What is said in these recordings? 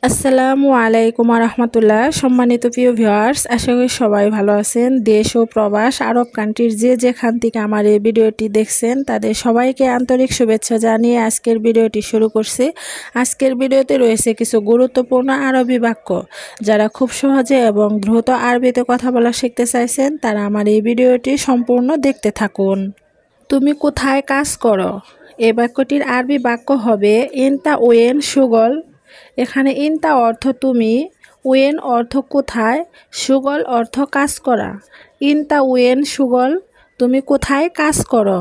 আসসালামু আলাইকুম রহমতুল্লাহ। সম্মানিত প্রিয় ভিউয়ার্স, আশা করি সবাই ভালো আছেন। দেশ ও প্রবাস আরব কান্ট্রির যেখান থেকে আমার এই ভিডিওটি দেখছেন তাদের সবাইকে আন্তরিক শুভেচ্ছা জানিয়ে আজকের ভিডিওটি শুরু করছি। আজকের ভিডিওতে রয়েছে কিছু গুরুত্বপূর্ণ আরবি বাক্য। যারা খুব সহজে এবং দ্রুত আরবিতে কথা বলা শিখতে চাইছেন তারা আমার এই ভিডিওটি সম্পূর্ণ দেখতে থাকুন। তুমি কোথায় কাজ করো? এই বাক্যটির আরবি বাক্য হবে ইনতা ওয়েন শুগল। এখানে ইনতা অর্থ তুমি, ওয়েন অর্থ কোথায়, সুগল অর্থ কাজ করা। ইনতা ওয়েন সুগল, তুমি কোথায় কাজ করো?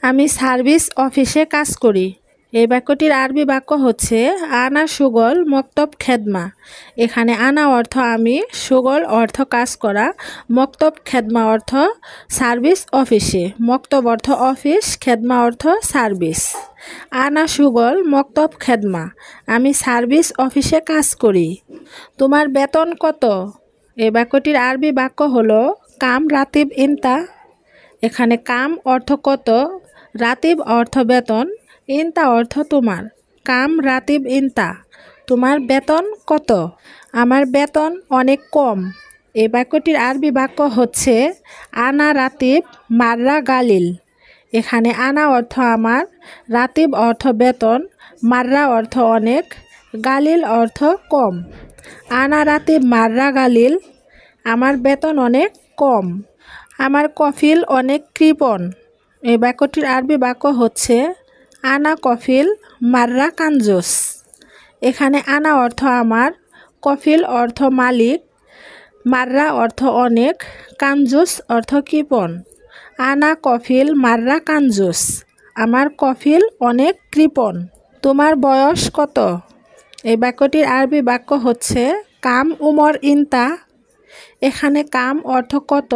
আমি সার্ভিস অফিসে কাজ করি। এই বাক্যটির আরবি বাক্য হচ্ছে আনা সুগল মক্তব খেদমা। এখানে আনা অর্থ আমি, সুগল অর্থ কাজ করা, মক্তব খেদমা অর্থ সার্ভিস অফিসে। মক্তব অর্থ অফিস, খেদমা অর্থ সার্ভিস। আনা সুগল মক্তব খেদমা, আমি সার্ভিস অফিসে কাজ করি। তোমার বেতন কত? এই বাক্যটির আরবি বাক্য হলো কাম রাতিব ইনতা। এখানে কাম অর্থ কত, রাতিব অর্থ বেতন, ইনতা অর্থ তোমার। কাম রাতিব ইনতা, তোমার বেতন কত? আমার বেতন অনেক কম। এই বাক্যটির আরবি বাক্য হচ্ছে আনা রাতিব মাররা গালিল। এখানে আনা অর্থ আমার, রাতিব অর্থ বেতন, মাররা অর্থ অনেক, গালিল অর্থ কম। আনা রাতিব মাররা গালিল, আমার বেতন অনেক কম। আমার কফিল অনেক কৃপণ। এই বাক্যটির আরবি বাক্য হচ্ছে আনা কফিল মাররা কাঞ্জুস। এখানে আনা অর্থ আমার, কফিল অর্থ মালিক, মাররা অর্থ অনেক, কাঞ্জুস অর্থ কৃপণ। আনা কফিল মাররা কাঞ্জুস, আমার কফিল অনেক কৃপণ। তোমার বয়স কত? এই বাক্যটির আরবি বাক্য হচ্ছে কাম উমর ইনতা। এখানে কাম অর্থ কত,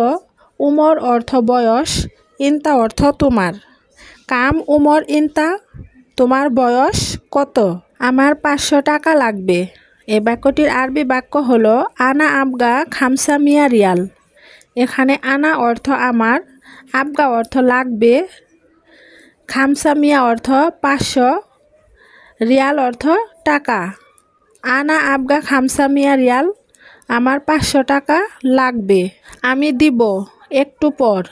উমর অর্থ বয়স, ইনতা অর্থ তোমার। কাম উমর ইনতা, তোমার বয়স কত? আমার 500 টাকা লাগবে। এই বাক্যটির আরবি বাক্য হলো আনা আবগা খামসা মিয়া রিয়াল। এখানে আনা অর্থ আমার, আবগা অর্থ লাগবে, খামসা মিয়া অর্থ 500, রিয়াল অর্থ টাকা। আনা আবগা খামসা মিয়া রিয়াল, আমার 500 টাকা লাগবে। আমি দিব একটু পর।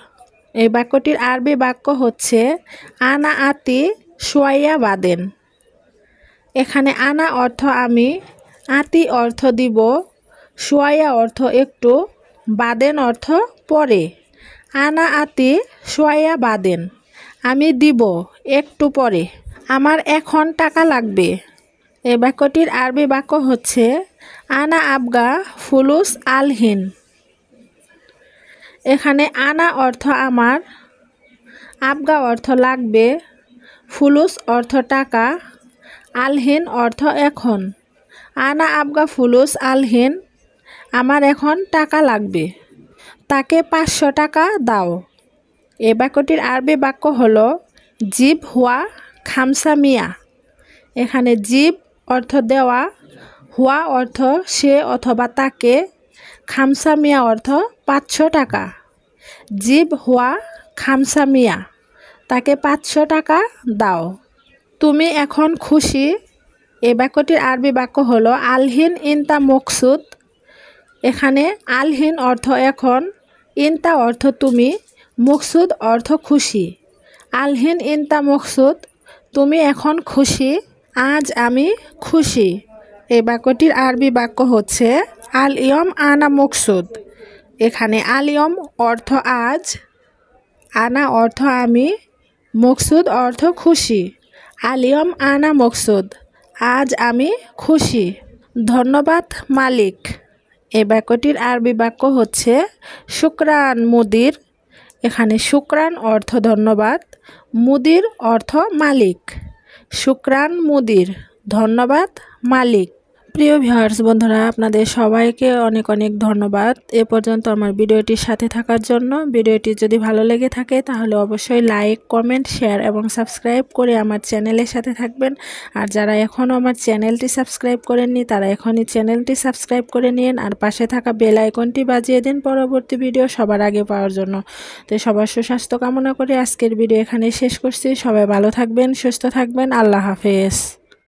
এই বাক্যটির আরবি বাক্য হচ্ছে আনা আতি সোয়াইয়া বাদেন। এখানে আনা অর্থ আমি, আতি অর্থ দিব, সোয়াইয়া অর্থ একটু, বাদেন অর্থ পরে। আনা আতি সোয়াইয়া বাদেন, আমি দিব একটু পরে। আমার এখন টাকা লাগবে। এই বাক্যটির আরবি বাক্য হচ্ছে আনা আবগা ফুলুস আলহিন। এখানে আনা অর্থ আমার, আবগা অর্থ লাগবে, ফুলুস অর্থ টাকা, আলহিন অর্থ এখন। আনা আবগা ফুলুস আলহিন, আমার এখন টাকা লাগবে। তাকে 500 টাকা দাও। এই বাক্যটির আরবি বাক্য হলো জিব হুয়া খামসা মিয়া। এখানে জিব অর্থ দেওয়া, হুয়া অর্থ সে অথবা তাকে, খামসা মিয়া অর্থ 500 টাকা। জিব হুয়া খামসা মিয়া, তাকে 500 টাকা দাও। তুমি এখন খুশি? এই বাক্যটির আরবি বাক্য হলো আলহিন ইনতা মকসুদ। এখানে আলহিন অর্থ এখন, ইনতা অর্থ তুমি, মকসুদ অর্থ খুশি। আলহিন ইনতা মকসুদ, তুমি এখন খুশি? আজ আমি খুশি। এই বাক্যটির আরবি বাক্য হচ্ছে আল ইয়ম আনা মকসুদ। এখানে আল ইয়ম অর্থ আজ, আনা অর্থ আমি, মকসুদ অর্থ খুশি। আল ইয়ম আনা মকসুদ, আজ আমি খুশি। ধন্যবাদ মালিক। এই বাক্যটির আরবি বাক্য হচ্ছে শুকরান মুদির। এখানে শুকরান অর্থ ধন্যবাদ, মুদির অর্থ মালিক। শুকরান মুদির, ধন্যবাদ মালিক। প্রিয় ভিউয়ার্স বন্ধুরা, আপনাদের সবাইকে অনেক অনেক ধন্যবাদ এ পর্যন্ত আমার ভিডিওটির সাথে থাকার জন্য। ভিডিওটি যদি ভালো লেগে থাকে তাহলে অবশ্যই লাইক, কমেন্ট, শেয়ার এবং সাবস্ক্রাইব করে আমার চ্যানেলের সাথে থাকবেন। আর যারা এখনও আমার চ্যানেলটি সাবস্ক্রাইব করেননি তারা এখনই চ্যানেলটি সাবস্ক্রাইব করে নিন আর পাশে থাকা বেল আইকনটি বাজিয়ে দিন পরবর্তী ভিডিও সবার আগে পাওয়ার জন্য। তো সবার সুস্বাস্থ্য কামনা করে আজকের ভিডিও এখানে শেষ করছি। সবাই ভালো থাকবেন, সুস্থ থাকবেন। আল্লাহ হাফেজ।